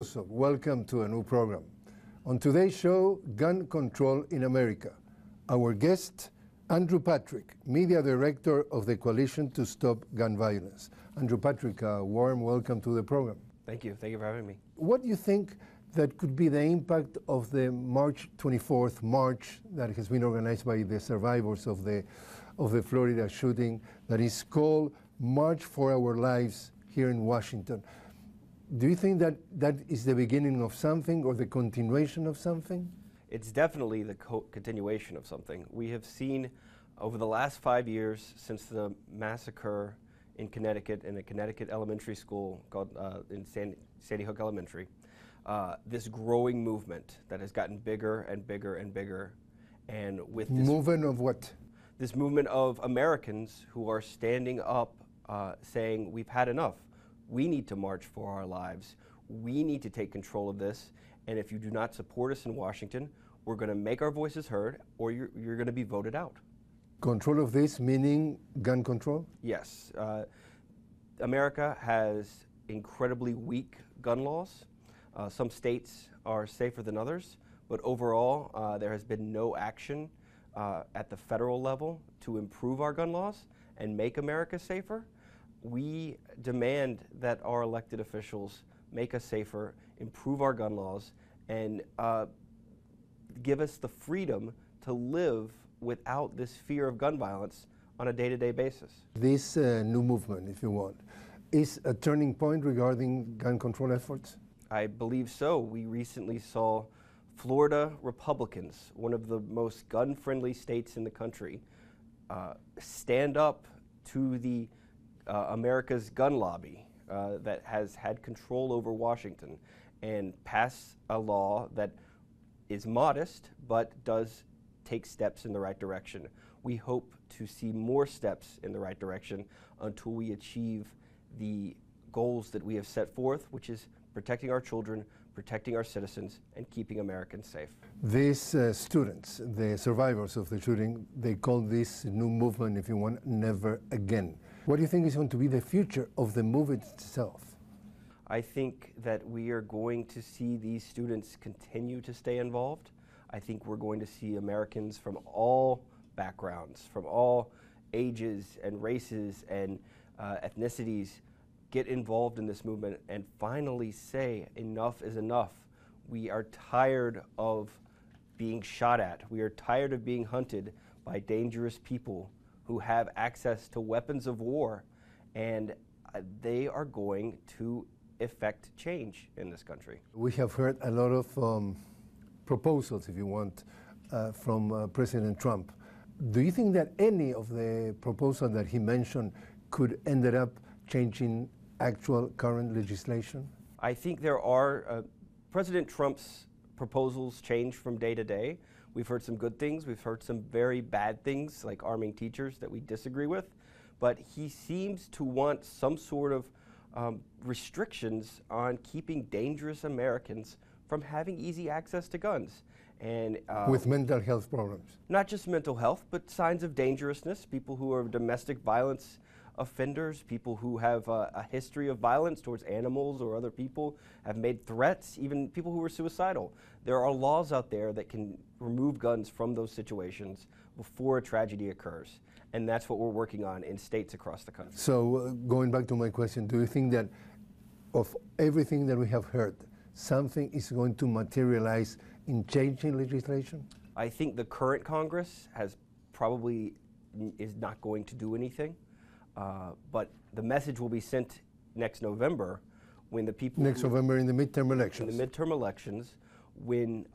So, welcome to a new program. On today's show, Gun Control in America. Our guest, Andrew Patrick, Media Director of the Coalition to Stop Gun Violence. Andrew Patrick, a warm welcome to the program. Thank you. Thank you for having me. What do you think that could be the impact of the March 24th march that has been organized by the survivors of the Florida shooting that is called March for Our Lives here in Washington? Do you think that that is the beginning of something or the continuation of something? It's definitely the continuation of something. We have seen over the last 5 years since the massacre in Connecticut, in a Connecticut elementary school called in Sandy Hook Elementary, this growing movement that has gotten bigger and bigger and bigger. And with this movement of what? This movement of Americans who are standing up saying, we've had enough. We need to march for our lives. We need to take control of this. And if you do not support us in Washington, we're going to make our voices heard, or you're going to be voted out. Control of this meaning gun control? Yes. America has incredibly weak gun laws. Some states are safer than others, but overall there has been no action at the federal level to improve our gun laws and make America safer. We demand that our elected officials make us safer, improve our gun laws, and give us the freedom to live without this fear of gun violence on a day-to-day basis. This new movement, if you want, is a turning point regarding gun control efforts? I believe so. We recently saw Florida Republicans, one of the most gun-friendly states in the country, stand up to the America's gun lobby that has had control over Washington and pass a law that is modest but does take steps in the right direction. We hope to see more steps in the right direction until we achieve the goals that we have set forth, which is protecting our children, protecting our citizens, and keeping Americans safe. These students, the survivors of the shooting, they call this new movement, if you want, Never Again. What do you think is going to be the future of the movement itself? I think that we are going to see these students continue to stay involved. I think we're going to see Americans from all backgrounds, from all ages and races and ethnicities get involved in this movement and finally say enough is enough. We are tired of being shot at. We are tired of being hunted by dangerous people who have access to weapons of war, and they are going to effect change in this country. We have heard a lot of proposals, if you want, from President Trump. Do you think that any of the proposals that he mentioned could end up changing actual current legislation? I think there are. President Trump's proposals change from day to day. We've heard some good things. We've heard some very bad things, like arming teachers, that we disagree with. But he seems to want some sort of restrictions on keeping dangerous Americans from having easy access to guns. And with mental health problems? Not just mental health, but signs of dangerousness, people who are domestic violence offenders, people who have a history of violence towards animals or other people, have made threats, even people who are suicidal. There are laws out there that can remove guns from those situations before a tragedy occurs. And that's what we're working on in states across the country. So going back to my question, do you think that of everything that we have heard, something is going to materialize in changing legislation? I think the current Congress is not going to do anything. But the message will be sent next November when the people... Next November in the midterm elections. In the midterm elections, when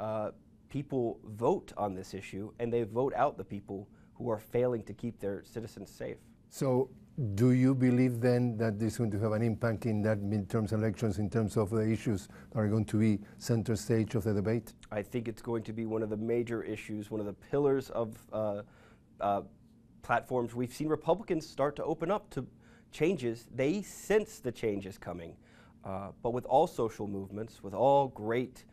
people vote on this issue and they vote out the people who are failing to keep their citizens safe. So do you believe then that this is going to have an impact in that midterm elections in terms of the issues that are going to be center stage of the debate? I think it's going to be one of the major issues, one of the pillars of platforms. We've seen Republicans start to open up to changes. They sense the change is coming. But with all social movements, with all great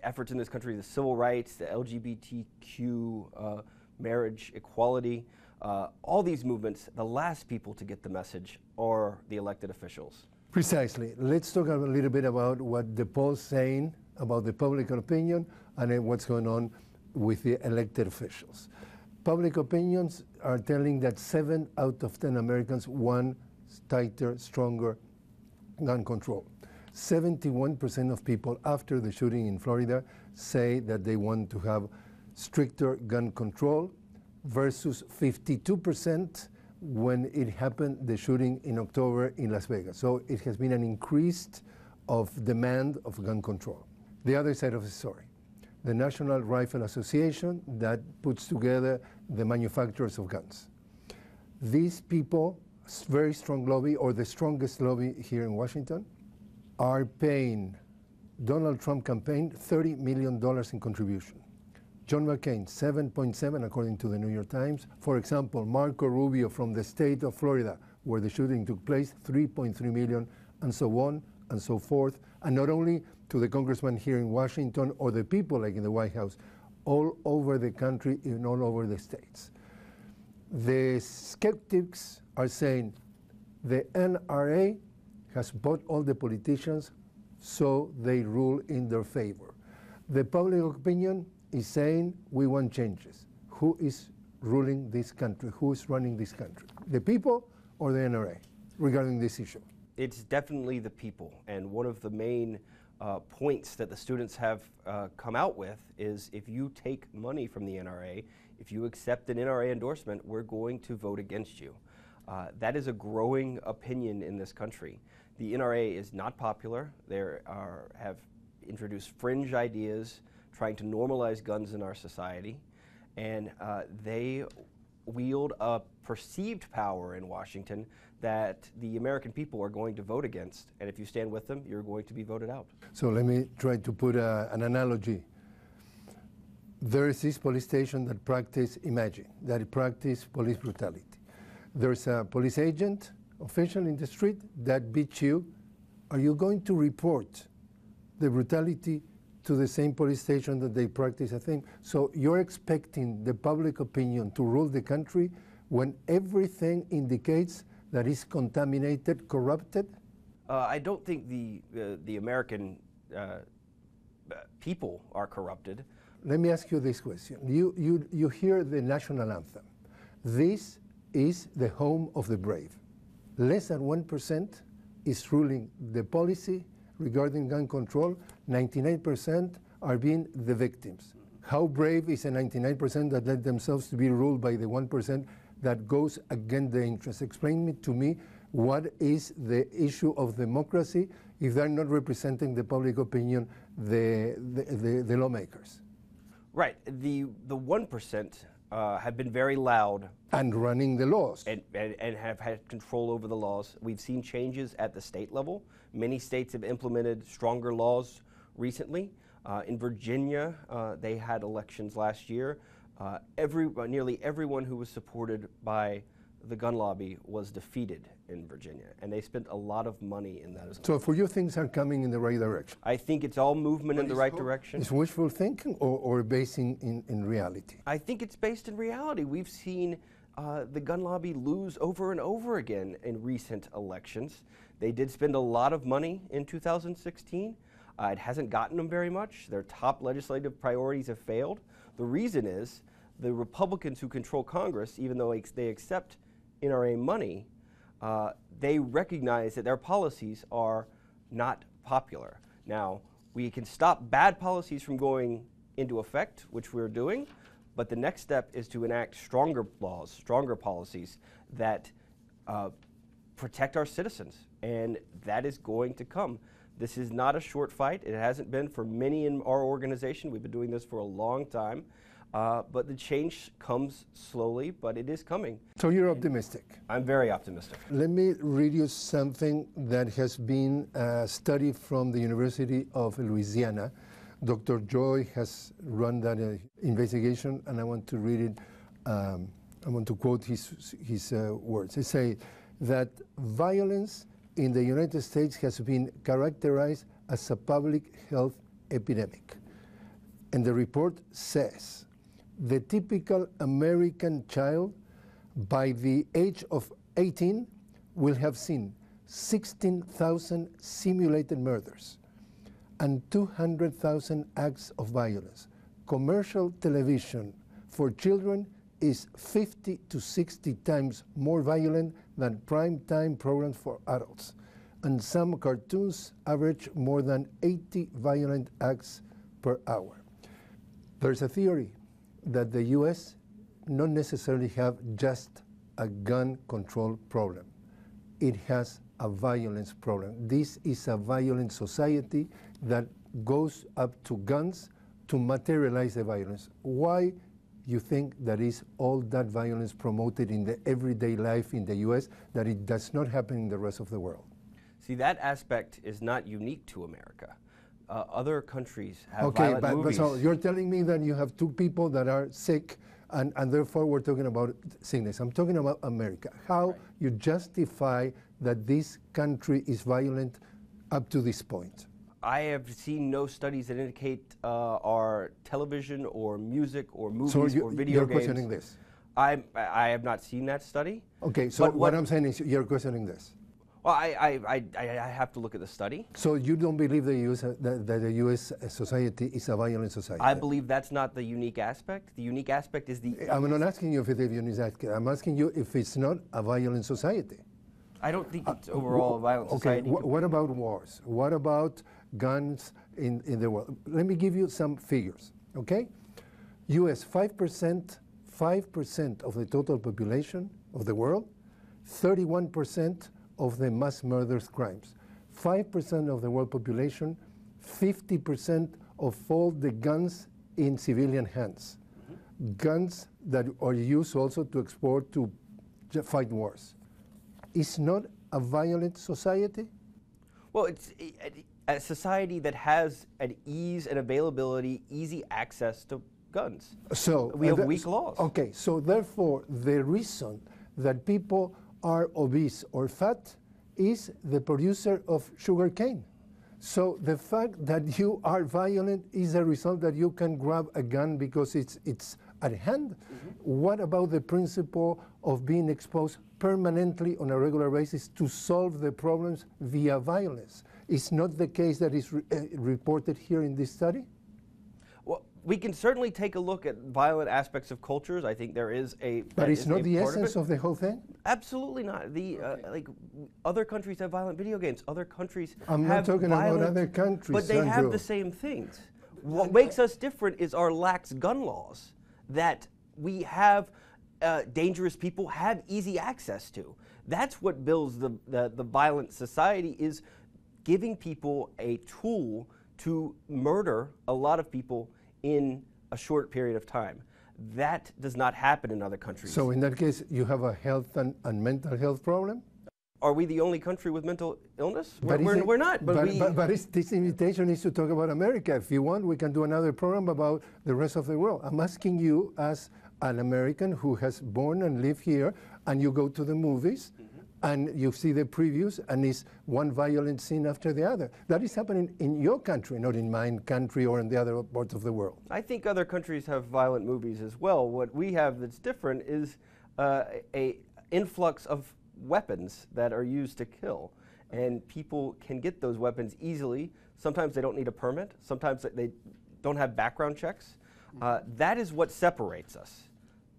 efforts in this country, the civil rights, the LGBTQ, marriage equality, all these movements, the last people to get the message are the elected officials. Precisely. Let's talk a little bit about what the polls saying about the public opinion and then what's going on with the elected officials. Public opinions are telling that 7 out of 10 Americans want tighter, stronger gun control. 71% of people after the shooting in Florida say that they want to have stricter gun control versus 52% when it happened, the shooting in October in Las Vegas. So it has been an increase of demand of gun control. The other side of the story, the National Rifle Association that puts together the manufacturers of guns. These people, very strong lobby, or the strongest lobby here in Washington, are paying Donald Trump campaign $30 million in contribution. John McCain, 7.7 according to the New York Times. For example, Marco Rubio from the state of Florida, where the shooting took place, 3.3 million, and so on and so forth. And not only to the congressman here in Washington or the people like in the White House, all over the country and all over the states. The skeptics are saying the NRA has bought all the politicians, so they rule in their favor. The public opinion is saying we want changes. Who is ruling this country? Who is running this country? The people or the NRA regarding this issue? It's definitely the people, and one of the main points that the students have come out with is if you take money from the NRA, if you accept an NRA endorsement, we're going to vote against you. That is a growing opinion in this country. The NRA is not popular. They have introduced fringe ideas trying to normalize guns in our society, and they wield a perceived power in Washington that the American people are going to vote against, and if you stand with them, you're going to be voted out. So let me try to put an analogy. There is this police station that practice police brutality. There's a police agent, official in the street that beats you. Are you going to report the brutality to the same police station that they practice a thing? So you're expecting the public opinion to rule the country when everything indicates that it's contaminated, corrupted? I don't think the American people are corrupted. Let me ask you this question. You hear the national anthem. This is the home of the brave. Less than 1% is ruling the policy regarding gun control. 99% are being the victims. How brave is the 99% that let themselves to be ruled by the 1% that goes against the interest? Explain to me what is the issue of democracy if they're not representing the public opinion, the lawmakers? Right. The 1% have been very loud. And running the laws. And have had control over the laws. We've seen changes at the state level. Many states have implemented stronger laws recently. In Virginia, they had elections last year. Nearly everyone who was supported by the gun lobby was defeated in Virginia, and they spent a lot of money in that as well. So for you, things are coming in the right direction? I think it's all movement in the right direction. Is wishful thinking or based in reality? I think it's based in reality. We've seen the gun lobby lose over and over again in recent elections. They did spend a lot of money in 2016. It hasn't gotten them very much. Their top legislative priorities have failed. The reason is the Republicans who control Congress, even though they accept NRA money, they recognize that their policies are not popular. Now, we can stop bad policies from going into effect, which we're doing, but the next step is to enact stronger laws, stronger policies that protect our citizens, and that is going to come. This is not a short fight. It hasn't been for many in our organization. We've been doing this for a long time. But the change comes slowly, but it is coming. So you're optimistic? I'm very optimistic. Let me read you something that has been studied from the University of Louisiana. Dr. Joy has run that investigation, and I want to read it. I want to quote his words. He says that violence in the United States has been characterized as a public health epidemic. And the report says the typical American child by the age of 18 will have seen 16,000 simulated murders and 200,000 acts of violence. Commercial television for children is 50 to 60 times more violent than prime-time programs for adults. And some cartoons average more than 80 violent acts per hour. There's a theory that the US not necessarily have just a gun control problem. It has a violence problem. This is a violent society that goes up to guns to materialize the violence. Why you think that is all that violence promoted in the everyday life in the US that it does not happen in the rest of the world? See, that aspect is not unique to America. Other countries have violent movies. Okay, so you're telling me that you have two people that are sick and therefore we're talking about sickness. I'm talking about America. How you justify that this country is violent up to this point? I have seen no studies that indicate our television or music or movies or video you're games. Questioning this? I have not seen that study. Okay, so what I'm saying is you're questioning this. Well, I have to look at the study. So you don't believe that the U.S. society is a violent society? I believe that's not the unique aspect. The unique aspect is the... I'm not asking you if it's a unique aspect. I'm asking you if it's not a violent society. I don't think it's overall a violent society. Okay, what about wars? What about guns in the world? Let me give you some figures, okay? U.S. 5% of the total population of the world, 31% of the mass murders crimes. 5% of the world population, 50% of all the guns in civilian hands. Guns that are used also to export to fight wars. It's not a violent society? Well, it's a society that has an ease and availability, easy access to guns. So we have weak laws. Okay, so therefore the reason that people are obese or fat is the producer of sugar cane. So the fact that you are violent is a result that you can grab a gun because it's at hand. What about the principle of being exposed permanently on a regular basis to solve the problems via violence? Is not the case that is reported here in this study? Well, we can certainly take a look at violent aspects of cultures. I think there is a... But it's not the essence of the whole thing? Absolutely not. Like other countries have violent video games. Other countries I'm have not talking violent, about other countries, but they have the same things. What makes us different is our lax gun laws that we have dangerous people have easy access to. That's what builds the violent society, is giving people a tool to murder a lot of people in a short period of time. That does not happen in other countries. So in that case, you have a health and mental health problem? Are we the only country with mental illness? But We're not. But this invitation is to talk about America. If you want, we can do another program about the rest of the world. I'm asking you as an American who has born and lived here, and you go to the movies, and you see the previews, and it's one violent scene after the other. That is happening in your country, not in my country or in the other parts of the world. I think other countries have violent movies as well. What we have that's different is a influx of weapons that are used to kill. And people can get those weapons easily. Sometimes they don't need a permit. Sometimes they don't have background checks. That is what separates us.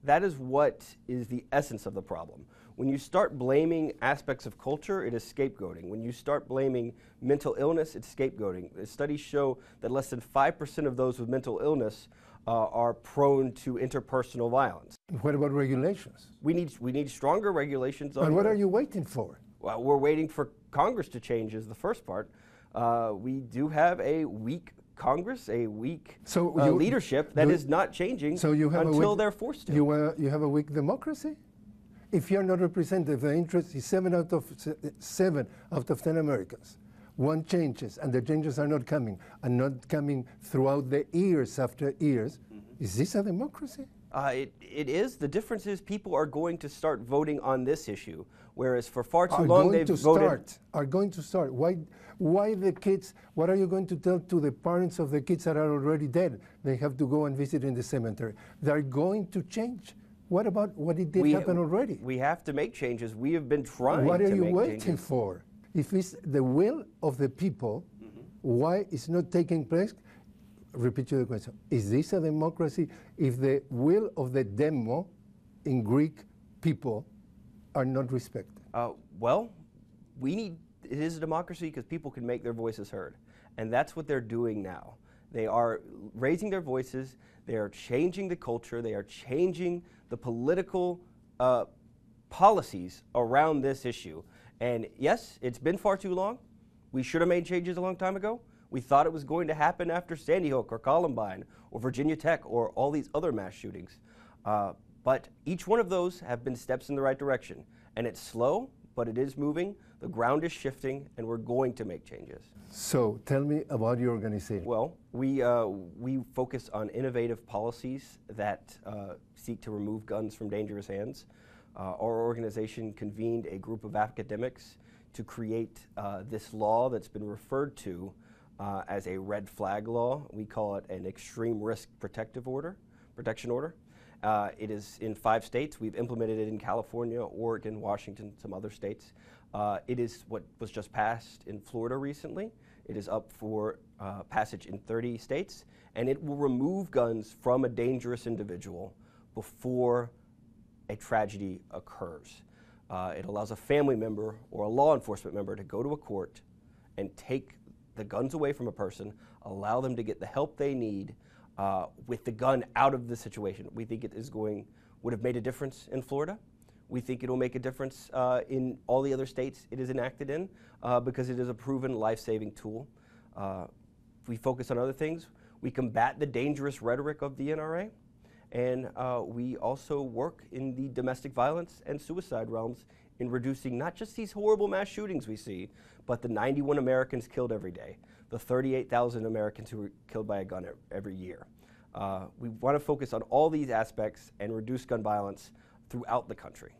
That is what is the essence of the problem. When you start blaming aspects of culture, it is scapegoating. When you start blaming mental illness, it's scapegoating. The studies show that less than 5% of those with mental illness are prone to interpersonal violence. What about regulations? We need stronger regulations. And what are you waiting for? Well, we're waiting for Congress to change is the first part. We do have a weak Congress, a weak leadership that is not changing until they're forced to. You have a weak democracy? If you're not represented, the interest is 7 out of 10 Americans. One changes, and the changes are not coming, and not coming throughout the years after years. Is this a democracy? It is. The difference is people are going to start voting on this issue, whereas for far too long they've voted. Are going to start. Why the kids? What are you going to tell to the parents of the kids that are already dead? They have to go and visit in the cemetery. They're going to change. What about what did happen already? We have to make changes. We have been trying to make changes. What are you waiting for? If it's the will of the people, why it's not taking place? Repeat you the question. Is this a democracy if the will of the demo in Greek people are not respected? Well, it is a democracy because people can make their voices heard. And that's what they're doing now. They are raising their voices, they are changing the culture, they are changing the political policies around this issue. And yes, it's been far too long. We should have made changes a long time ago. We thought it was going to happen after Sandy Hook or Columbine or Virginia Tech or all these other mass shootings. But each one of those have been steps in the right direction. And it's slow, but it is moving. The ground is shifting, and we're going to make changes. So tell me about your organization. Well, we focus on innovative policies that seek to remove guns from dangerous hands. Our organization convened a group of academics to create this law that's been referred to as a red flag law. We call it an extreme risk protection order. It is in 5 states. We've implemented it in California, Oregon, Washington, some other states. It is what was just passed in Florida recently. It is up for passage in 30 states, and it will remove guns from a dangerous individual before a tragedy occurs. It allows a family member or a law enforcement member to go to a court and take the guns away from a person, allow them to get the help they need with the gun out of the situation. We think it would have made a difference in Florida. We think it will make a difference in all the other states it is enacted in because it is a proven life-saving tool. We focus on other things. We combat the dangerous rhetoric of the NRA, and we also work in the domestic violence and suicide realms in reducing not just these horrible mass shootings we see, but the 91 Americans killed every day, the 38,000 Americans who are killed by a gun every year. We want to focus on all these aspects and reduce gun violence throughout the country.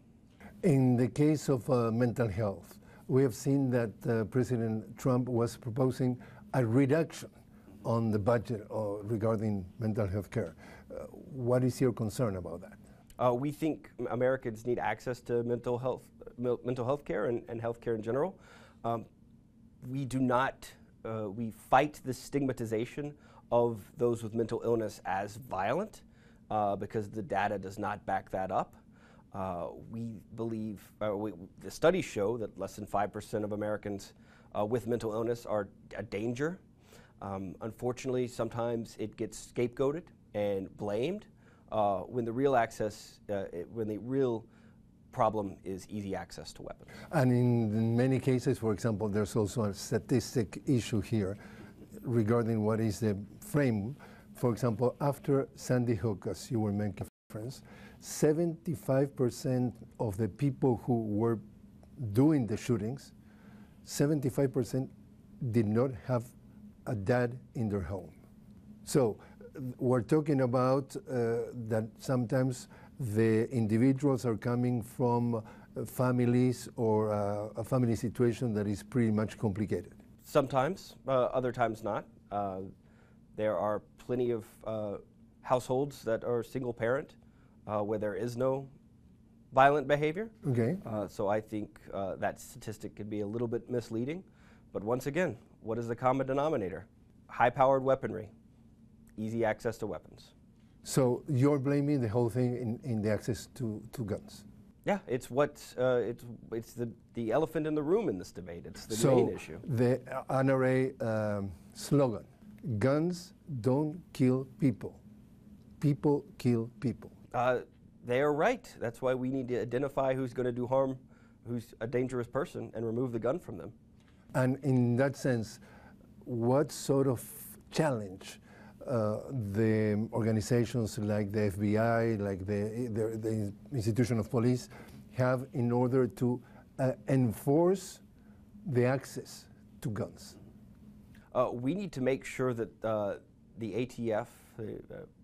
In the case of mental health, we have seen that President Trump was proposing a reduction on the budget regarding mental health care. What is your concern about that? We think Americans need access to mental health care and health care in general. We fight the stigmatization of those with mental illness as violent because the data does not back that up. We believe, the studies show that less than 5% of Americans with mental illness are a danger. Unfortunately, sometimes it gets scapegoated and blamed when the real problem is easy access to weapons. And in many cases, for example, there's also a statistic issue here regarding what is the frame. For example, after Sandy Hook, as you were making reference, 75% of the people who were doing the shootings, 75% did not have a dad in their home. So we're talking about that sometimes the individuals are coming from families or a family situation that is pretty much complicated. Sometimes, other times not. There are plenty of households that are single parent where there is no violent behavior. Okay. So I think that statistic could be a little bit misleading. But once again, what is the common denominator? High-powered weaponry, easy access to weapons. So you're blaming the whole thing in the access to guns? Yeah, it's the elephant in the room in this debate. It's the main issue. The NRA slogan, guns don't kill people. People kill people. They are right. That's why we need to identify who's going to do harm, who's a dangerous person, and remove the gun from them. And in that sense, what sort of challenge the organizations like the FBI, like the institution of police, have in order to enforce the access to guns? We need to make sure that the ATF,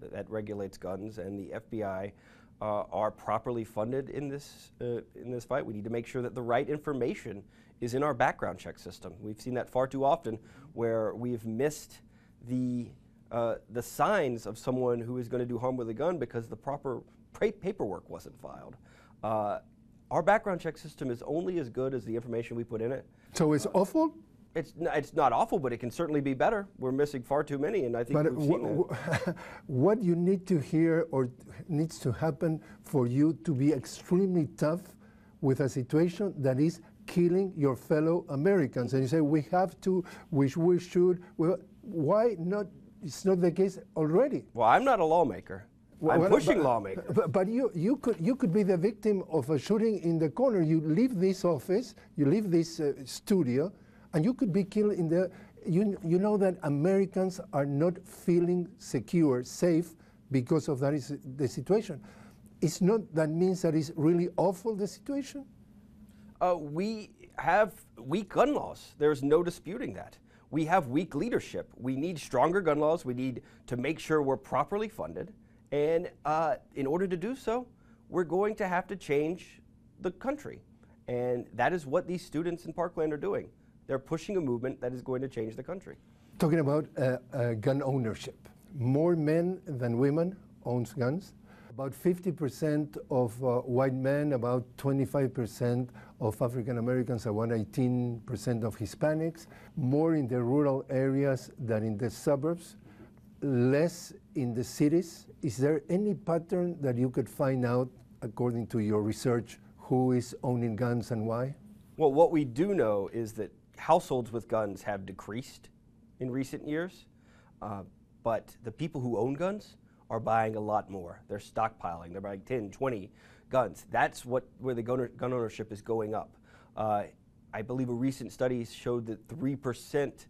that regulates guns, and the FBI are properly funded in this fight. We need to make sure that the right information is in our background check system. We've seen that far too often, where we've missed the signs of someone who is going to do harm with a gun because the proper paperwork wasn't filed. Our background check system is only as good as the information we put in it. So it's awful? It's not awful, but it can certainly be better. We're missing far too many, and I think But we've seen that. what you need to hear or needs to happen for you to be extremely tough with a situation that is killing your fellow Americans? And you say, we have to, we should. Well, why not? It's not the case already. Well, I'm not a lawmaker. I'm pushing lawmakers. But you could be the victim of a shooting in the corner. You leave this office, you leave this studio, and you could be killed in the. You know that Americans are not feeling secure, safe, because of that is the situation. It's not that means that it's really awful, the situation? We have weak gun laws. There's no disputing that. We have weak leadership. We need stronger gun laws. We need to make sure we're properly funded. And in order to do so, we're going to have to change the country. And that is what these students in Parkland are doing. They're pushing a movement that is going to change the country. Talking about gun ownership, more men than women owns guns. About 50% of white men, about 25% of African Americans, about 18% of Hispanics, more in the rural areas than in the suburbs, less in the cities. Is there any pattern that you could find out, according to your research, who is owning guns and why? Well, what we do know is that households with guns have decreased in recent years, but the people who own guns are buying a lot more. They're stockpiling. They're buying 10, 20 guns. That's where the gun ownership is going up. I believe a recent study showed that 3%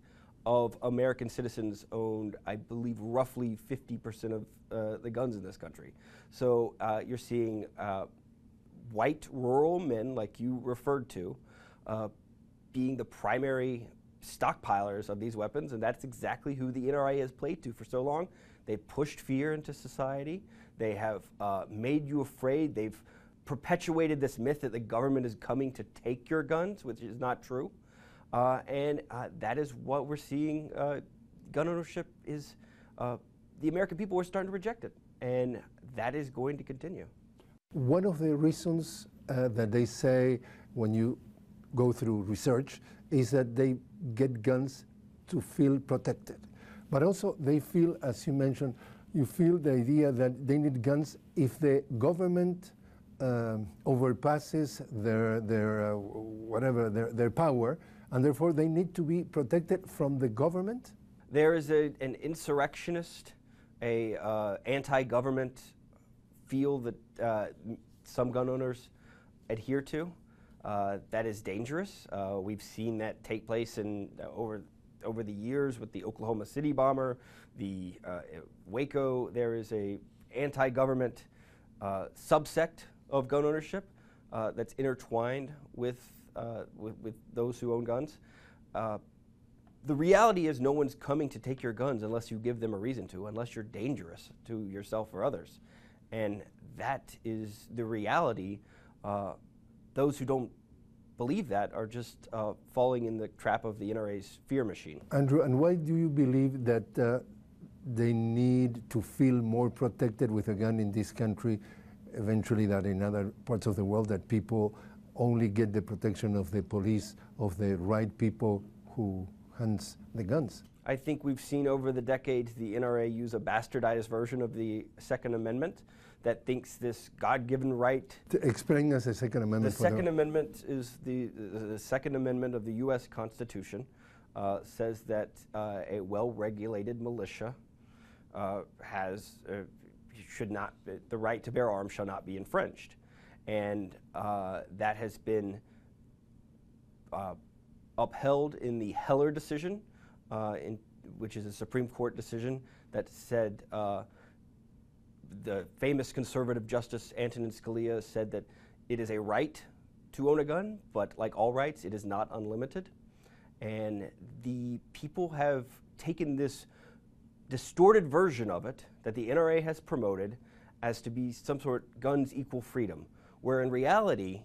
of American citizens owned, I believe, roughly 50% of the guns in this country. So you're seeing white rural men, like you referred to, being the primary stockpilers of these weapons, and that's exactly who the NRA has played to for so long. They pushed fear into society. They have made you afraid. They've perpetuated this myth that the government is coming to take your guns, which is not true. And that is what we're seeing. Gun ownership is, the American people are starting to reject it, and that is going to continue. One of the reasons that they say when you go through research is that they get guns to feel protected. But also they feel, as you mentioned, you feel the idea that they need guns if the government overpasses their power, and therefore they need to be protected from the government? There is an insurrectionist, anti-government feel that some gun owners adhere to. That is dangerous. We've seen that take place over the years with the Oklahoma City bomber, the Waco. There is a anti-government subsect of gun ownership that's intertwined with those who own guns. The reality is no one's coming to take your guns unless you give them a reason to, unless you're dangerous to yourself or others. And that is the reality. Those who don't believe that are just falling in the trap of the NRA's fear machine. Andrew, and why do you believe that they need to feel more protected with a gun in this country, eventually that in other parts of the world, that people only get the protection of the police, of the right people who hands the guns? I think we've seen over the decades the NRA use a bastardized version of the Second Amendment that thinks this God-given right. Explain us the Second Amendment. The Second Amendment is the Second Amendment of the U.S. Constitution. Says that a well-regulated militia should not, the right to bear arms shall not be infringed, and that has been upheld in the Heller decision, which is a Supreme Court decision that said. The famous conservative Justice Antonin Scalia said that it is a right to own a gun, but like all rights, it is not unlimited. And the people have taken this distorted version of it that the NRA has promoted as to be some sort of guns equal freedom, where in reality,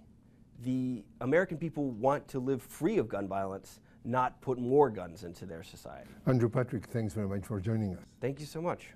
the American people want to live free of gun violence, not put more guns into their society. Andrew Patrick, thanks very much for joining us. Thank you so much.